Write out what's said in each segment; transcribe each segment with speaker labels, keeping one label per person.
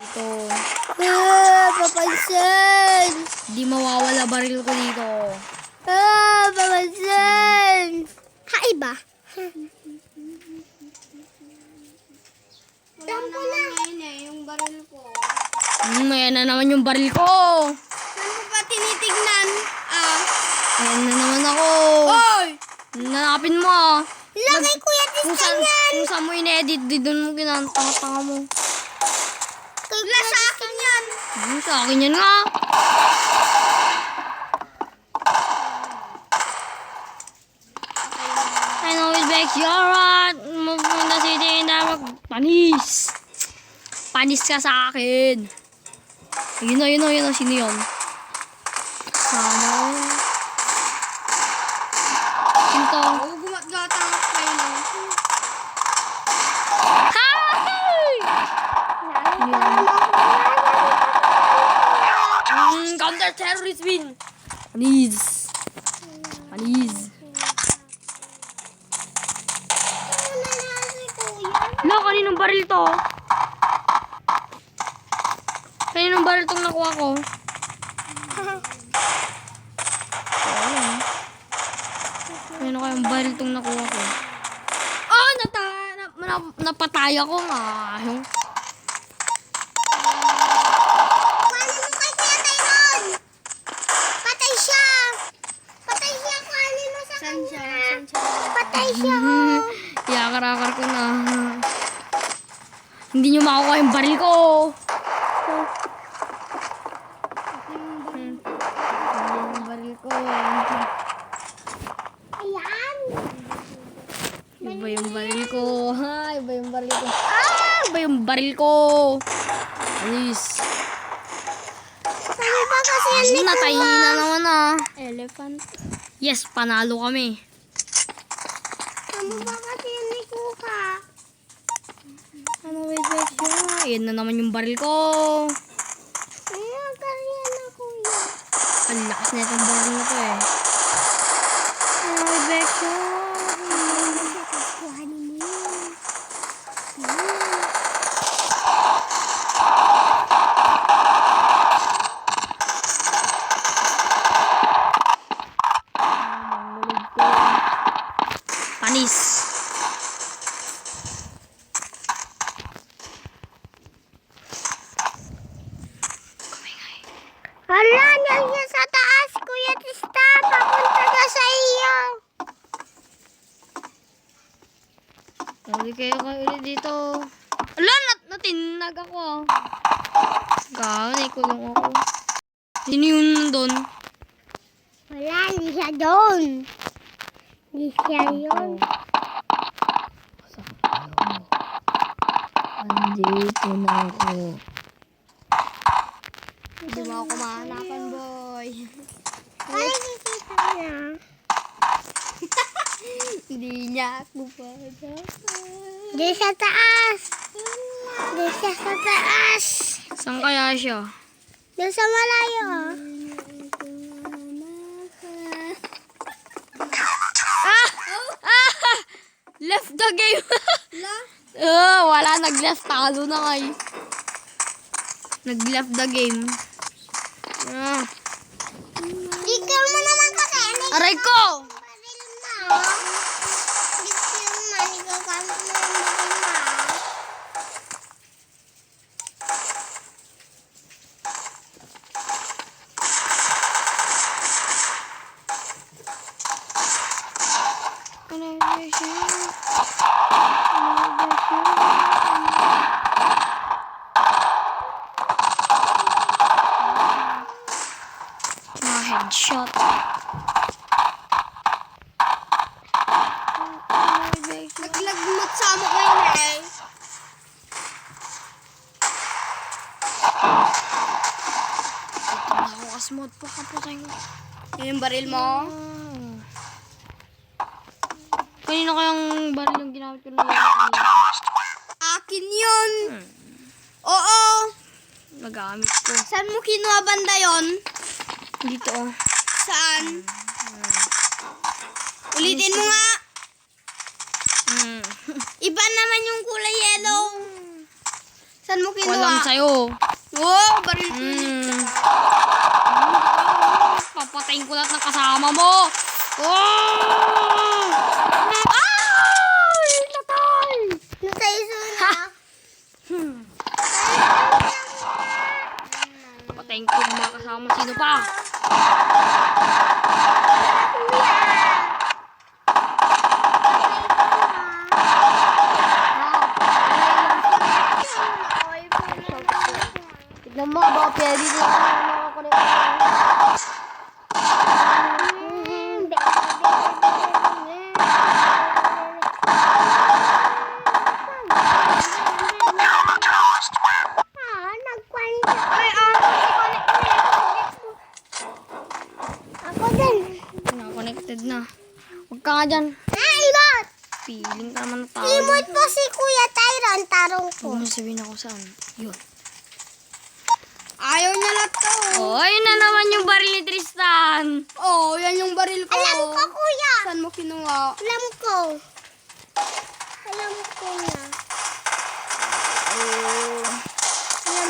Speaker 1: Ito.
Speaker 2: Papansin!
Speaker 1: Di mawawala baril ko dito.
Speaker 2: Papansin! Hai ba?
Speaker 3: Wala naman ngayon yung baril ko.
Speaker 1: Ayan na naman yung baril ko.
Speaker 3: Saan mo ba tinitignan?
Speaker 1: Ayan na naman ako.
Speaker 3: Hoy!
Speaker 1: Nanapin mo ah.
Speaker 2: Lagay Kuya
Speaker 1: Kung
Speaker 2: Tristan
Speaker 1: saan,
Speaker 2: yan!
Speaker 1: kung saan mo in-edit, di doon mo ginantanga-tanga mo.
Speaker 3: Wala sa akin yan.
Speaker 1: Sa akin yan nga. I know it makes you right. Muna si Dina magpanis. Panis ka sa akin. Yun na. Sino yun? Sana. Sino to?
Speaker 3: Oo, gumatgatang kayo na.
Speaker 1: Hi! Sino yun? Counter-terrorist win. Panis. Lo, kaninong baril to? Kaninong baril tong nakuha ko? Kanino kayong baril tong nakuha ko? Oh, napatay ako nga.
Speaker 2: Kuhanin mo kay Kuya Tyrone! Patay siya! Kuhanin mo sa
Speaker 3: Saan siya?
Speaker 2: Patay siya!
Speaker 1: Yakar-akar ko na. Hindi nyo makukuha yung baril ko. Yung baril ko.
Speaker 2: Ayan!
Speaker 1: Iba yung baril ko. Iba yung baril ko. Iba yung baril ko. Alis.
Speaker 2: Sabi ba kasi yan ni
Speaker 1: Natay
Speaker 2: Kuya?
Speaker 1: na naman ah.
Speaker 3: Elephant.
Speaker 1: Yes, panalo kami.
Speaker 2: Sabi ba kasi yan ni Kuka?
Speaker 1: Ano, wait. Ayan na naman yung baril ko.
Speaker 2: Ayan, kaya na Kuya.
Speaker 1: Ang lakas na itong baril na to eh. Ano, wait.
Speaker 2: Kuhanin mo yun.
Speaker 1: Panis.
Speaker 2: Hala, nandiyan sa taas, Kuya Tristan. Papunta na sa iyo.
Speaker 1: Hindi kayo ulit dito. Ala, natinag ako. Gawin, naikulong ako. Sino yun nandun?
Speaker 2: Wala, hindi siya doon. Hindi siya yun.
Speaker 1: Andito na ako.
Speaker 3: Hindi mo ako mahanapan, boy.
Speaker 2: Ay, nakikita niya.
Speaker 3: Hindi niya ako mahanapan.
Speaker 2: Hindi sa taas. Hindi siya sa taas.
Speaker 1: Saan kaya siya?
Speaker 2: Doon sa malayo.
Speaker 1: Left the game.
Speaker 3: La?
Speaker 1: Wala, nag-left. Talo na kayo. Nag-left the game.
Speaker 2: Ikaw mo naman kasi.
Speaker 1: Aray ko!
Speaker 2: Baril mo. Ikaw naman. Ikaw kamot mo yung baril mo.
Speaker 1: Mga headshot.
Speaker 3: Naglagmat sa mo ngayon eh.
Speaker 1: Ako kasmod pa kapatay ko.
Speaker 3: Yung baril mo?
Speaker 1: Kanina kayang baril yung ginamit ko na
Speaker 3: Akin yun. Oo.
Speaker 1: nagamit ko.
Speaker 3: Saan mo kinuha banda yon?
Speaker 1: Dito oh.
Speaker 3: Saan? Ulitin mo nga. Iba naman yung kulay yellow. Saan mo kinuha?
Speaker 1: Walang sa'yo.
Speaker 3: Oh, baril ko.
Speaker 1: Papatayin ko lahat ng kasama mo. Oh! Ay! Natay!
Speaker 2: Nataiso na.
Speaker 1: Papatayin ko yung mga kasama. Sino pa? Tignan mo, baka pwede ko
Speaker 2: Ako din.
Speaker 1: connected na. Huwag ka nga dyan.
Speaker 2: Imot!
Speaker 1: Feeling ka naman na tao.
Speaker 2: Imot po si Kuya Tyron, tarong ko.
Speaker 1: Huwag mo sabihin ako saan. Yun.
Speaker 3: Ayaw niya lahat to.
Speaker 1: Oh, ayun na naman yung baril ni Tristan.
Speaker 3: Oh, yan yung baril ko.
Speaker 2: Alam ko, Kuya.
Speaker 3: Saan mo kinuha?
Speaker 2: Alam ko. Alam ko na. Alam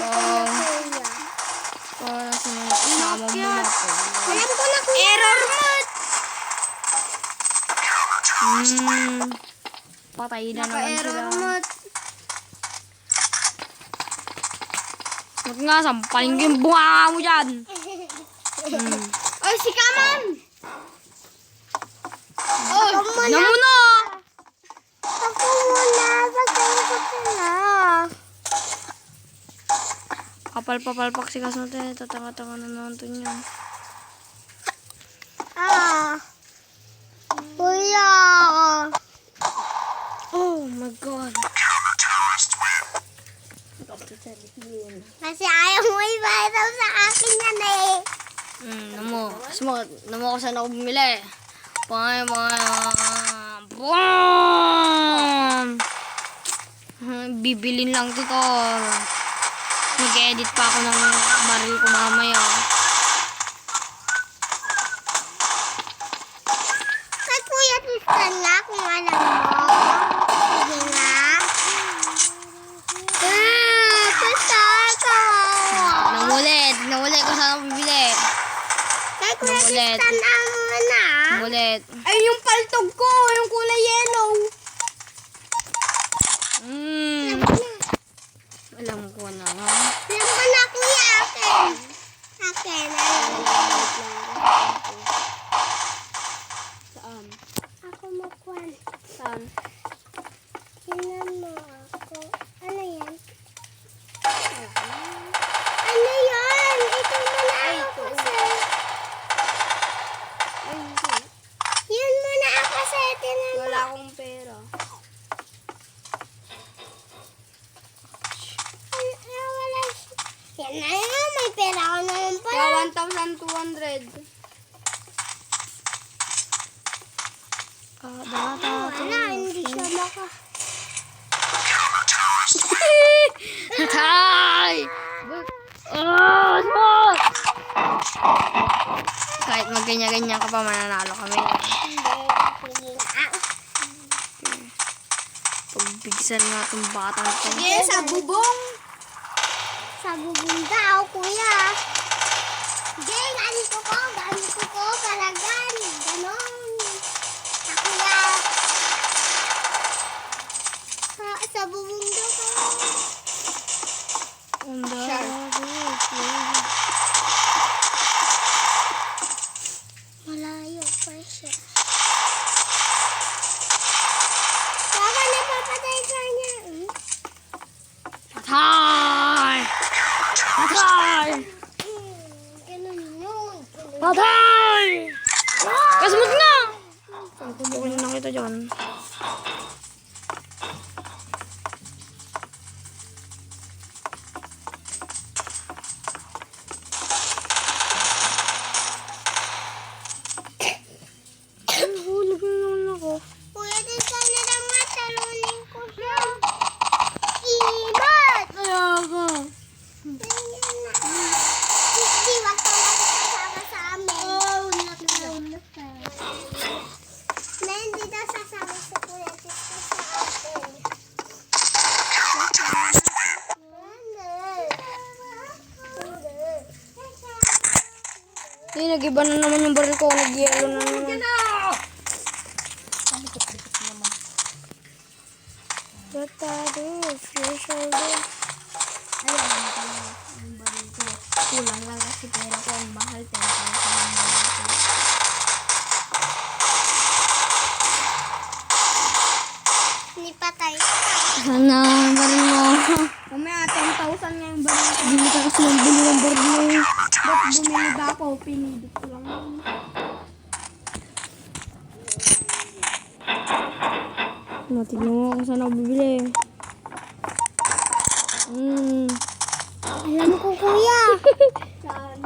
Speaker 2: ko na, Kuya.
Speaker 1: Para sa mga kasama mo na po.
Speaker 2: Alam ko na, Kuya.
Speaker 3: Error mode.
Speaker 1: Patay na naman
Speaker 3: Naka-error
Speaker 1: sila.
Speaker 3: mode.
Speaker 1: Huwag nga, sampalin ko yung bunga mo dyan.
Speaker 3: Ay, si Kaman! Oh,
Speaker 1: Ano mo na?
Speaker 2: Ako muna. Patayin ko sila.
Speaker 1: Kapal-papalpak si Kasnote. Tatanga-tanga na naman to niya.
Speaker 2: Kuya.
Speaker 1: Oh my God.
Speaker 2: Kasi ayaw mo ibayad sa akin yan eh.
Speaker 1: Namo. Namo ko saan ako bumili. Boom! Bibilin lang dito. Mag-edit pa ako ng baril ko mamaya.
Speaker 2: Kay Kuya Tristan nga, kung alam mo. Sige nga.
Speaker 1: Namulit ko saan ako bibili.
Speaker 2: Kay Kuya
Speaker 1: Namulit.
Speaker 2: Tristan mo na.
Speaker 1: Namulit.
Speaker 3: ay yung paltog ko, yung kulay yellow.
Speaker 1: Alam ko na.
Speaker 2: Alam ko na, Kuya, akin. Akin.
Speaker 3: Saan?
Speaker 2: Ako magkwan.
Speaker 3: Saan?
Speaker 2: Tingnan mo ako. Ano yan? Ano yan? Ito mo na ako kasi.
Speaker 3: Ay, hindi.
Speaker 2: Yun mo na ako kasi. Tingnan mo.
Speaker 3: Wala akong pera.
Speaker 2: Wala siya. Yan na yun. May pera ako naman pala.
Speaker 3: Kaya 1,200.
Speaker 2: Wala, hindi siya maka.
Speaker 1: Natay! Small! Kahit magganyan-ganyan ka pa, mananalo kami.
Speaker 2: Hindi. Sige nga.
Speaker 1: Pagbigsan nga itong batang to.
Speaker 3: Sige, sa bubong.
Speaker 2: Sa bubong daw, Kuya. Hindi, ganito ko. Palagan. Ganon. Sa Kuya. Sa bubong daw ka. Malayo pa siya. Baka napapatay ka niya.
Speaker 1: Patay! Patay!
Speaker 2: Ganun yun.
Speaker 1: Patay! Kasamot nga! Tubukin na kita dyan. Hulog na naman ako.
Speaker 2: Kuya, din sana naman talunin ko siya. Ibat!
Speaker 1: Ayaga.
Speaker 2: Ganyan na. Hindi, wag ka lang sasama sa amin. Oh, nakalunod ka. Na hindi daw sasama sa Kuya
Speaker 1: nag-iba na naman yung baril ko. Nag-yellow na naman. What that is? Your shoulder.
Speaker 2: Ayan, yung baril ko. Kulang lang kasi pera ko ang mahal. 10,000 ang baril ko. Nipatay.
Speaker 1: Sana ang baril mo.
Speaker 3: Mamaya, 10,000 nga yung baril ko.
Speaker 1: Hindi ka kasi nabili ng baril mo.
Speaker 3: Ba't bumili ba ako? Pinidit ko lang.
Speaker 1: Tignan mo kung saan ako bibili.
Speaker 2: Alam ko, kuya.
Speaker 3: Saan?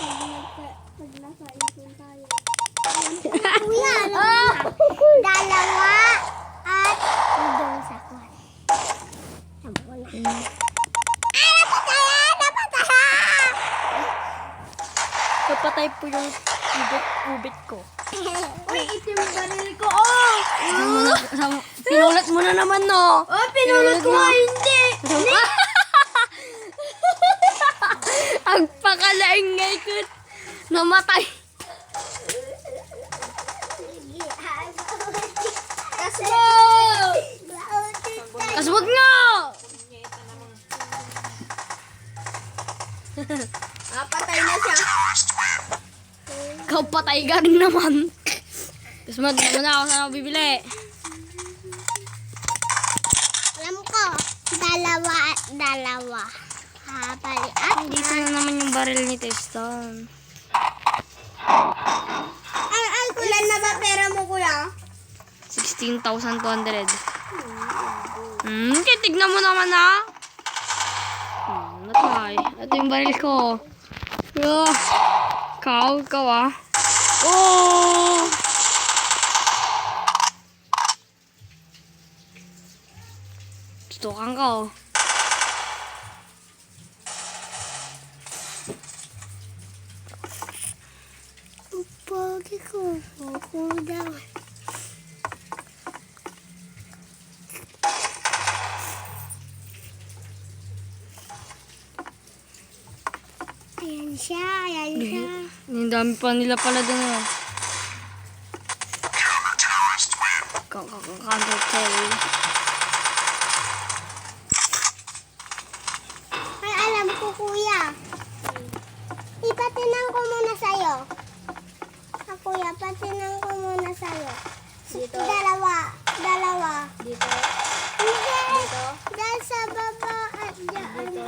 Speaker 3: Mamaya, pag nasa ipon tayo.
Speaker 2: Kuya, alam ko. Dalawa at doon sa kwan.
Speaker 1: Kapatay po yung ubit ko.
Speaker 3: Uy, itim baril ko. Oh!
Speaker 1: Pinulat mo na naman, no?
Speaker 3: Oh, pinulot ko nga hindi.
Speaker 1: Ang pakalaingay ko. Namatay.
Speaker 3: Kasbo!
Speaker 1: Kaswag nga!
Speaker 3: Patay na siya.
Speaker 1: Ikaw patay ka rin naman. Tapos naman na ako saan ako bibili.
Speaker 2: Alam ko. Dalawa. Habali at
Speaker 1: Dito na naman yung baril ni Teston.
Speaker 3: Ilan na ba pera mo, kuya?
Speaker 1: 16,200. Kaya tignan mo naman, ha? Natay. Ito yung baril ko. Ikaw, ah. Oh! Tutukan ka, oh.
Speaker 2: pogi ko. Cool down. Ayan siya.
Speaker 1: Ang dami pa nila pala doon, oh. Counter carry.
Speaker 2: Ay, alam ko, kuya. Ipatinan ko muna sa'yo. Kuya, patinan ko muna sa'yo.
Speaker 3: Dito.
Speaker 2: Dalawa.
Speaker 3: Dito.
Speaker 2: Hindi.
Speaker 3: Dito.
Speaker 2: Dahil sa baba at dyan.
Speaker 3: Dito.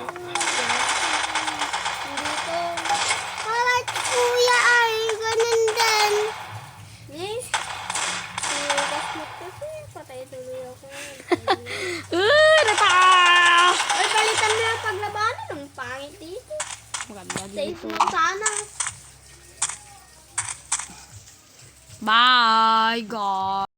Speaker 3: Dito.
Speaker 2: Bakit, kuya, ay ganun din?
Speaker 3: Yes. Basmat kasi. Patay tuloy ako.
Speaker 1: Nata!
Speaker 3: Ay, palitan mo yung paglabanan. Ang pangit dito.
Speaker 1: Maganda
Speaker 3: Safe
Speaker 1: dito.
Speaker 3: mo sana.
Speaker 1: Bye, guys.